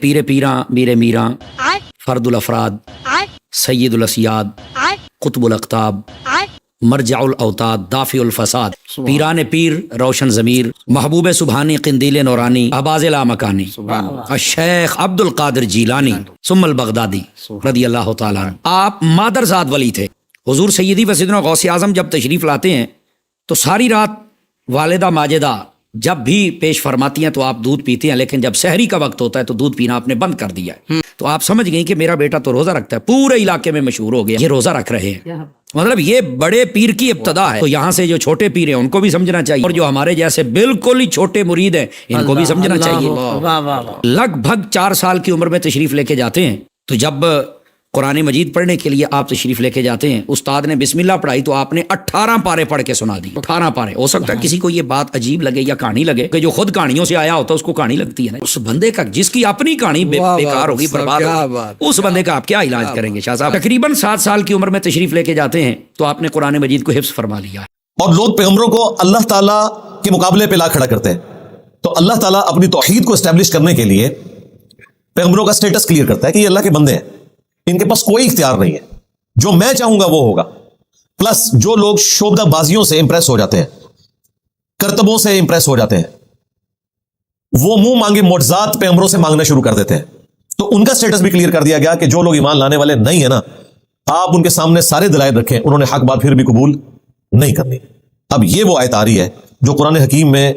پیر پیراں میر میراں فرد الافراد سید الاسیاد قطب الاقطاب مرجع الاوتاد دافع الفساد پیران پیر روشن ضمیر محبوب سبحانی قندیل نورانی آباز لامکانی الشیخ عبد القادر جیلانی ثم البغدادی رضی اللہ تعالیٰ عنہ۔ آپ مادرزاد ولی تھے۔ حضور سیدی و سیدنا غوث اعظم جب تشریف لاتے ہیں تو ساری رات والدہ ماجدہ جب بھی پیش فرماتی ہیں تو آپ دودھ پیتے ہیں، لیکن جب سحری کا وقت ہوتا ہے تو دودھ پینا آپ نے بند کر دیا ہے۔ تو آپ سمجھ گئی کہ میرا بیٹا تو روزہ رکھتا ہے، پورے علاقے میں مشہور ہو گیا یہ روزہ رکھ رہے ہیں، مطلب یہ بڑے پیر کی ابتدا ہے۔ تو یہاں سے جو چھوٹے پیر ہیں ان کو بھی سمجھنا چاہیے، اور جو ہمارے جیسے بالکل ہی چھوٹے مرید ہیں ان کو بھی سمجھنا چاہیے۔ لگ بھگ 4 سال کی عمر میں تشریف لے کے جاتے ہیں، تو جب قرآن مجید پڑھنے کے لیے آپ تشریف لے کے جاتے ہیں، استاد نے بسم اللہ پڑھائی تو آپ نے 18 پارے پڑھ کے سنا دی۔ 18 پارے۔ ہو سکتا ہے کسی کو یہ بات عجیب لگے یا کہانی لگے، کہ جو خود کہانیوں سے آیا ہوتا ہے اس کو کہانی لگتی ہے نا، اس بندے کا جس کی اپنی کہانی بیکار ہوگی، برباد ہوگی، اس بندے کا آپ کیا علاج کریں گے؟ شاہ صاحب تقریباً 7 سال کی عمر میں تشریف لے کے جاتے ہیں تو آپ نے قرآن مجید کو حفظ فرما لیا ہے۔ اور لوگ پیغمبروں کو اللہ تعالیٰ کے مقابلے پہ لا کھڑا کرتے ہیں، تو اللہ تعالیٰ اپنی توحید کو اسٹیبلش کرنے کے لیے پیغمبروں کا سٹیٹس کلیئر کرتا ہے کہ یہ اللہ کے بندے ہیں، ان کے پاس کوئی اختیار نہیں ہے، جو میں چاہوں گا وہ ہوگا۔ پلس جو لوگ شعبدہ بازیوں سے امپریس ہو جاتے ہیں، کرتبوں سے امپریس ہو جاتے ہیں، وہ منہ مانگے معجزات پیغمبروں سے مانگنا شروع کر دیتے ہیں، تو ان کا سٹیٹس بھی کلیئر کر دیا گیا کہ جو لوگ ایمان لانے والے نہیں ہیں نا، آپ ان کے سامنے سارے دلائل رکھیں، انہوں نے حق بات پھر بھی قبول نہیں کرنی۔ اب یہ وہ آیت آ رہی ہے جو قرآن حکیم میں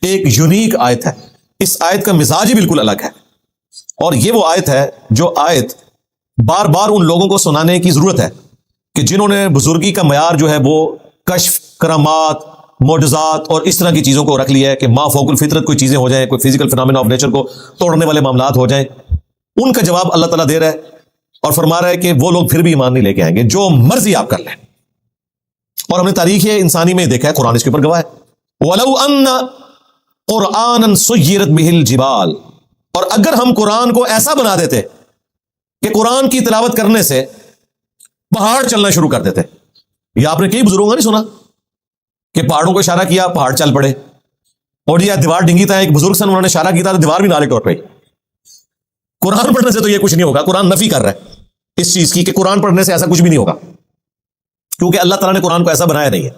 ایک یونیک آیت ہے، اس آیت کا مزاج ہی بالکل الگ ہے، اور یہ وہ آیت ہے جو آیت بار بار ان لوگوں کو سنانے کی ضرورت ہے کہ جنہوں نے بزرگی کا معیار جو ہے وہ کشف، کرامات، معجزات اور اس طرح کی چیزوں کو رکھ لیا ہے کہ ما فوق الفطرت کوئی چیزیں ہو جائیں، کوئی فزیکل فینامنا آف نیچر کو توڑنے والے معاملات ہو جائیں، ان کا جواب اللہ تعالیٰ دے رہا ہے اور فرما رہا ہے کہ وہ لوگ پھر بھی ایمان نہیں لے کے آئیں گے، جو مرضی آپ کر لیں۔ اور ہم نے تاریخ انسانی میں دیکھا ہے، قرآن اس کے اوپر گواہ ہے، وَلَوْ أَنَّ قُرْآنًا سُيِّرَتْ بِهِ الْجِبَالُ، اور اگر ہم قرآن کو ایسا بنا دیتے کہ قرآن کی تلاوت کرنے سے پہاڑ چلنا شروع کر دیتے۔ یہ آپ نے کئی بزرگوں کا نہیں سنا کہ پہاڑوں کو اشارہ کیا پہاڑ چل پڑے، اور یہ دیوار ڈنگی تھا، ایک بزرگ سن انہوں نے اشارہ کیا تھا تو دیوار بھی نالے ٹوٹ پئی۔ قرآن پڑھنے سے تو یہ کچھ نہیں ہوگا، قرآن نفی کر رہا ہے اس چیز کی کہ قرآن پڑھنے سے ایسا کچھ بھی نہیں ہوگا، کیونکہ اللہ تعالیٰ نے قرآن کو ایسا بنایا نہیں ہے۔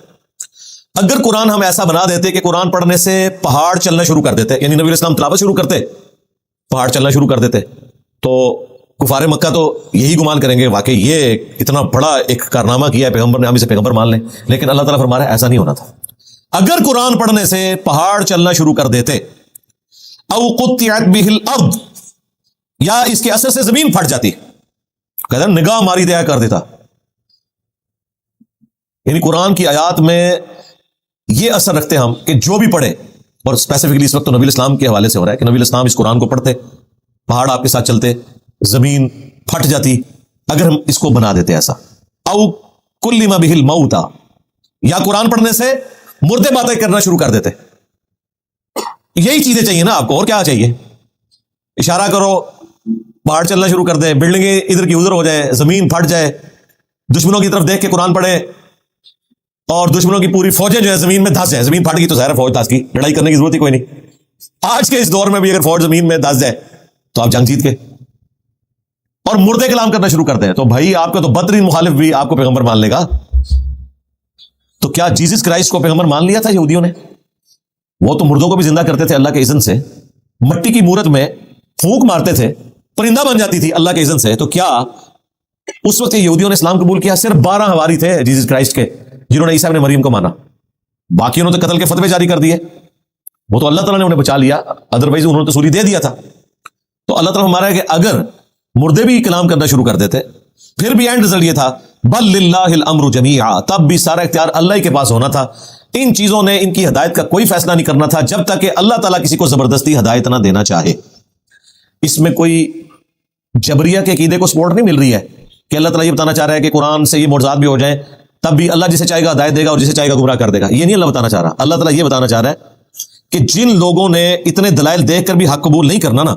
اگر قرآن ہم ایسا بنا دیتے کہ قرآن پڑھنے سے پہاڑ چلنا شروع کر دیتے، یعنی نبی علیہ السلام تلاوت شروع کرتے پہاڑ چلنا شروع کر دیتے، تو کفار مکہ تو یہی گمان کریں گے واقعی یہ اتنا بڑا ایک کارنامہ کیا ہے پیغمبر نے، ہم اسے پیغمبر مان لیں، لیکن اللہ تعالیٰ فرما رہا ہے ایسا نہیں ہونا تھا۔ اگر قرآن پڑھنے سے پہاڑ چلنا شروع کر دیتے، او قطعت بہ الارض، یا اس کے اثر سے زمین پھٹ جاتی، کہتے ہیں نگاہ ماری دیا کر دیتا، یعنی قرآن کی آیات میں یہ اثر رکھتے ہم کہ جو بھی پڑھے، اور اسپیسیفکلی اس وقت تو نبی الاسلام کے حوالے سے ہو رہا ہے کہ نبی الاسلام اس قرآن کو پڑھتے، پہاڑ آپ کے ساتھ چلتے، زمین پھٹ جاتی، اگر ہم اس کو بنا دیتے ایسا۔ او کلم بہ الموتى، یا قرآن پڑھنے سے مردے باتیں کرنا شروع کر دیتے۔ یہی چیزیں چاہیے نا آپ کو، اور کیا چاہیے؟ اشارہ کرو پہاڑ چلنا شروع کر دیں، بلڈنگیں ادھر کی ادھر ہو جائے، زمین پھٹ جائے، دشمنوں کی طرف دیکھ کے قرآن پڑھے اور دشمنوں کی پوری فوجیں جو ہے زمین میں دھس جائے، زمین پھٹ گئی تو ظاہر فوج دھس گئی، لڑائی کرنے کی ضرورت ہی کوئی نہیں۔ آج کے اس دور میں بھی اگر فوج زمین میں دھس جائے تو آپ جنگ جیت گئے، اور مردے کلام کرنا شروع کرتے ہیں، تو بھائی آپ کا تو بدترین مخالف بھی آپ کو پیغمبر مان لے گا۔ تو کیا جیسس کرائسٹ کو پیغمبر مان لیا تھا یہودیوں نے؟ وہ تو مردوں کو بھی زندہ کرتے تھے اللہ کے اذن سے، مٹی کی مورت میں پھونک مارتے تھے، پرندہ بن جاتی تھی اللہ کے اذن سے۔ تو کیا اس وقت یہودیوں نے اسلام قبول کیا؟ صرف 12 حواری تھے جیسس کرائسٹ کے جنہوں نے عیسیٰ ابن مریم کو مانا، باقی انہوں نے قتل کے فتوے جاری کر دیے، وہ تو اللہ تعالیٰ نے انہیں بچا لیا، ادروائز انہوں نے تو سولی دے دیا تھا۔ تو اللہ تعالیٰ ہمارا ہے کہ اگر مردے بھی کلام کرنا شروع کر دیتے، پھر بھی اینڈ رزلٹ یہ تھا بل للہ الامر جمیعا، تب بھی سارا اختیار اللہ ہی کے پاس ہونا تھا۔ ان چیزوں نے ان کی ہدایت کا کوئی فیصلہ نہیں کرنا تھا جب تک کہ اللہ تعالیٰ کسی کو زبردستی ہدایت نہ دینا چاہے۔ اس میں کوئی جبریہ کے عقیدے کو سپورٹ نہیں مل رہی ہے کہ اللہ تعالیٰ یہ بتانا چاہ رہا ہے کہ قرآن سے یہ معجزات بھی ہو جائیں تب بھی اللہ جسے چاہے گا ہدایت دے گا اور جسے چاہے گا گمراہ کر دے گا، یہ نہیں اللہ بتانا چاہ رہا۔ اللہ تعالیٰ یہ بتانا چاہ رہا ہے کہ جن لوگوں نے اتنے دلائل دیکھ کر بھی حق قبول نہیں کرنا نا،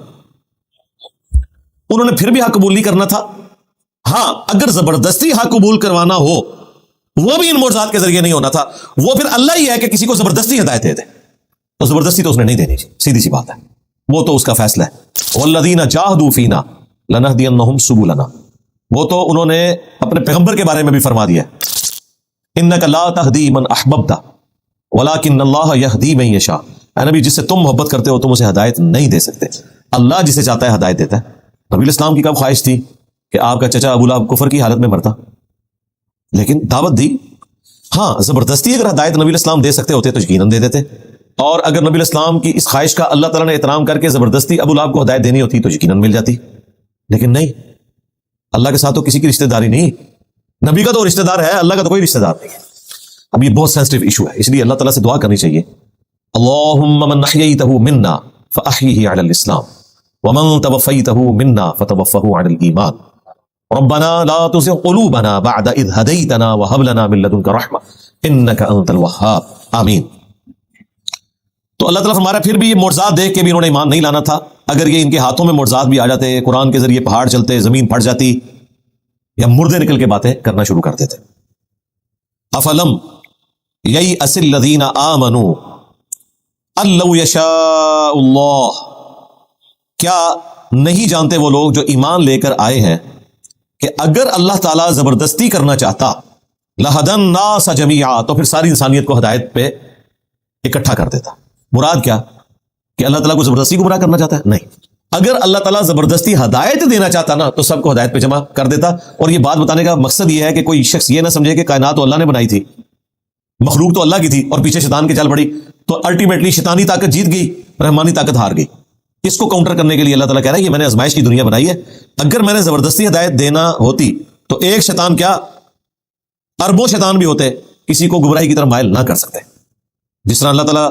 انہوں نے پھر بھی حق قبول نہیں کرنا تھا۔ ہاں اگر زبردستی حق قبول کروانا ہو، وہ بھی ان معجزات کے ذریعے نہیں ہونا تھا، وہ پھر اللہ ہی ہے کہ کسی کو زبردستی ہدایت دے دے، تو زبردستی تو اس نے نہیں دینی، سیدھی سی بات ہے۔ وہ تو اس کا فیصلہ ہے. والذین جاہدوا فینا لنہدینہم سبلنا، وہ تو انہوں نے اپنے پیغمبر کے بارے میں بھی فرما دیا ہے انک لا تہدی من احببت ولکن اللہ یہدی من یشاء. اے نبی، جس سے تم محبت کرتے ہو تم اسے ہدایت نہیں دے سکتے، اللہ جسے چاہتا ہے ہدایت دیتا ہے. نبی الاسلام کی کب خواہش تھی کہ آپ کا چچا ابو لہب کفر کی حالت میں مرتا، لیکن دعوت دی. ہاں زبردستی اگر ہدایت نبی الاسلام دے سکتے ہوتے تو یقیناً دے دیتے، اور اگر نبی الاسلام کی اس خواہش کا اللہ تعالیٰ نے احترام کر کے زبردستی ابو لہب کو ہدایت دینی ہوتی تو یقیناً مل جاتی. لیکن نہیں، اللہ کے ساتھ تو کسی کی رشتہ داری نہیں. نبی کا تو رشتہ دار ہے، اللہ کا تو کوئی رشتہ دار نہیں ہے. اب یہ بہت سینسٹیو ایشو ہے، اس لیے اللہ تعالیٰ سے دعا کرنی چاہیے اللہم من احییتہ منا فاحیہ علی الاسلام ومن توفیتہ منا فتوفہ علی الایمان ربنا لا تزغ قلوبنا بعد اذ ہدیتنا وہب لنا من لدنک رحمہ انک انت الوہاب. آمین. تو اللہ تعالیٰ فرما رہا ہے پھر بھی یہ معجزات دیکھ کے بھی انہوں نے ایمان نہیں لانا تھا. اگر یہ ان کے ہاتھوں میں معجزات بھی آ جاتے، قرآن کے ذریعے پہاڑ چلتے، زمین پھٹ جاتی، یا مردے نکل کے باتیں کرنا شروع کر دیتے. افلم ییأس الذین آمنوا ان لو یشاء اللہ، کیا نہیں جانتے وہ لوگ جو ایمان لے کر آئے ہیں کہ اگر اللہ تعالیٰ زبردستی کرنا چاہتا لہدی الناس جمیعا، تو پھر ساری انسانیت کو ہدایت پہ اکٹھا کر دیتا. مراد کیا کہ اللہ تعالیٰ کو زبردستی گمراہ کرنا چاہتا ہے؟ نہیں. اگر اللہ تعالیٰ زبردستی ہدایت دینا چاہتا نا تو سب کو ہدایت پہ جمع کر دیتا. اور یہ بات بتانے کا مقصد یہ ہے کہ کوئی شخص یہ نہ سمجھے کہ کائنات تو اللہ نے بنائی تھی، مخلوق تو اللہ کی تھی، اور پیچھے شیطان کے چل پڑی تو الٹیمیٹلی شیطانی طاقت جیت گئی، رحمانی طاقت ہار گئی. اس کو کاؤنٹر کرنے کے لیے اللہ تعالیٰ کہہ رہا ہے یہ میں نے آزمائش کی دنیا بنائی ہے، اگر میں نے زبردستی ہدایت دینا ہوتی تو ایک شیطان کیا اربوں شیطان بھی ہوتے کسی کو گمراہی کی طرف مائل نہ کر سکتے. جس طرح اللہ تعالیٰ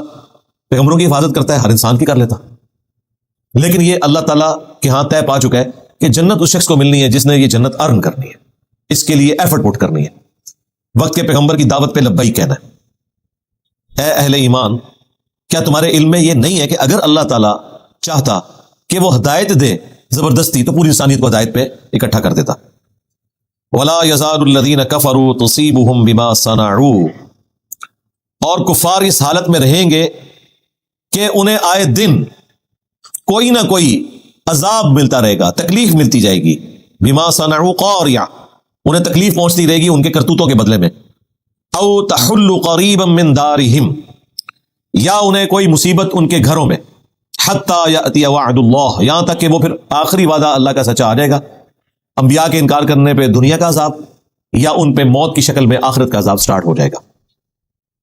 پیغمبروں کی حفاظت کرتا ہے ہر انسان کی کر لیتا. لیکن یہ اللہ تعالیٰ کے ہاں طے پا چکا ہے کہ جنت اس شخص کو ملنی ہے جس نے یہ جنت ارن کرنی ہے، اس کے لیے ایفرٹ پٹ کرنی ہے، وقت کے پیغمبر کی دعوت پہ لبیک کہنا ہے. اے اہل ایمان، کیا تمہارے علم میں یہ نہیں ہے کہ اگر اللہ تعالیٰ چاہتا کہ وہ ہدایت دے زبردستی تو پوری انسانیت کو ہدایت پہ اکٹھا کر دیتا. وَلَا يَزَالُ الَّذِينَ كَفَرُوا تُصِيبُهُمْ بِمَا صَنَعُوا، اور کفار اس حالت میں رہیں گے کہ انہیں آئے دن کوئی نہ کوئی عذاب ملتا رہے گا، تکلیف ملتی جائے گی. بما صنعوا قاریہ، انہیں تکلیف پہنچتی رہے گی ان کے کرتوتوں کے بدلے میں. او تحل قریبا من دارہم، یا انہیں کوئی مصیبت ان کے گھروں میں. حتی یأتی وعد اللہ، یہاں تک کہ وہ پھر آخری وعدہ اللہ کا سچا آ جائے گا. انبیاء کے انکار کرنے پہ دنیا کا عذاب، یا ان پہ موت کی شکل میں آخرت کا عذاب سٹارٹ ہو جائے گا.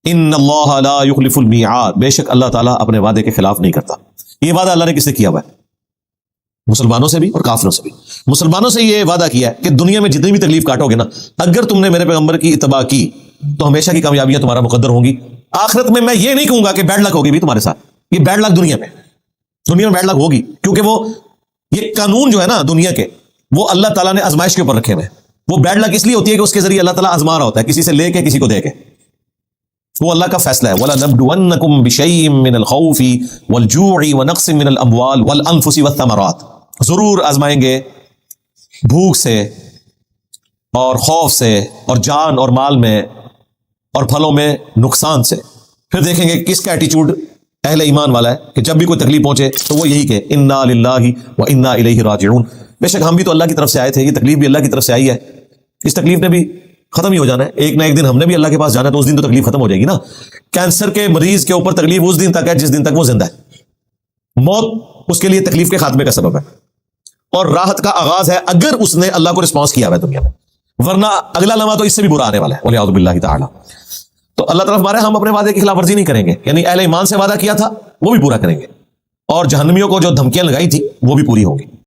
ان اللہ لا یخلف المیعاد، بے شک اللہ تعالیٰ اپنے وعدے کے خلاف نہیں کرتا. یہ وعدہ اللہ نے کس سے کیا ہوا ہے؟ مسلمانوں سے بھی اور کافروں سے بھی. مسلمانوں سے یہ وعدہ کیا ہے کہ دنیا میں جتنی بھی تکلیف کاٹو گے نا، اگر تم نے میرے پیغمبر کی اتباع کی تو ہمیشہ کی کامیابیاں تمہارا مقدر ہوں گی. آخرت میں یہ نہیں کہوں گا کہ بیڈ لک ہوگی بھی تمہارے ساتھ، یہ بیڈ لک دنیا میں بیڈ لک ہوگی، کیونکہ وہ یہ قانون جو ہے نا دنیا کے، وہ اللہ تعالیٰ نے آزمائش کے اوپر رکھے ہوئے. وہ بیڈ لک اس لیے ہوتی ہے کہ اس کے ذریعے اللہ تعالیٰ آزما رہا ہوتا ہے، کسی سے لے کے کسی کو دے کے. وہ اللہ کا فیصلہ ہے. وَلَنَبْلُوَنَّكُمْ بِشَيْءٍ مِّنَ الْخَوْفِ وَالْجُوعِ وَنَقْصٍ مِّنَ الْأَمْوَالِ وَالْأَنفُسِ وَالثَّمَرَاتِ، ضرور آزمائیں گے بھوک سے اور خوف سے اور جان اور مال میں اور پھلوں میں نقصان سے. پھر دیکھیں گے کس کا ایٹیچیوڈ اہل ایمان والا ہے کہ جب بھی کوئی تکلیف پہنچے تو وہ یہی کہ انا للہ وانا الیہ راجعون. بے شک ہم بھی تو اللہ کی طرف سے آئے تھے، یہ تکلیف بھی اللہ کی طرف سے آئی ہے، اس تکلیف نے بھی ختم ہی ہو جانا ہے. ایک نہ ایک دن ہم نے بھی اللہ کے پاس جانا ہے، تو اس دن تو تکلیف ختم ہو جائے گی نا. کینسر کے مریض کے اوپر تکلیف اس دن تک ہے جس دن تک وہ زندہ ہے. موت اس کے لیے تکلیف کے خاتمے کا سبب ہے، اور راحت کا آغاز ہے اگر اس نے اللہ کو رسپانس کیا ہوا ہے دنیا میں، ورنہ اگلا لمحہ تو اس سے بھی برا آنے والا ہے والعیاذ باللہ تعالی. تو اللہ تعالیٰ ہمارے ہم اپنے وعدے کی خلاف ورزی نہیں کریں گے، یعنی اہل ایمان سے وعدہ کیا تھا وہ بھی پورا کریں گے، اور جہنمیوں کو جو دھمکیاں لگائی تھی وہ بھی پوری ہوں گی.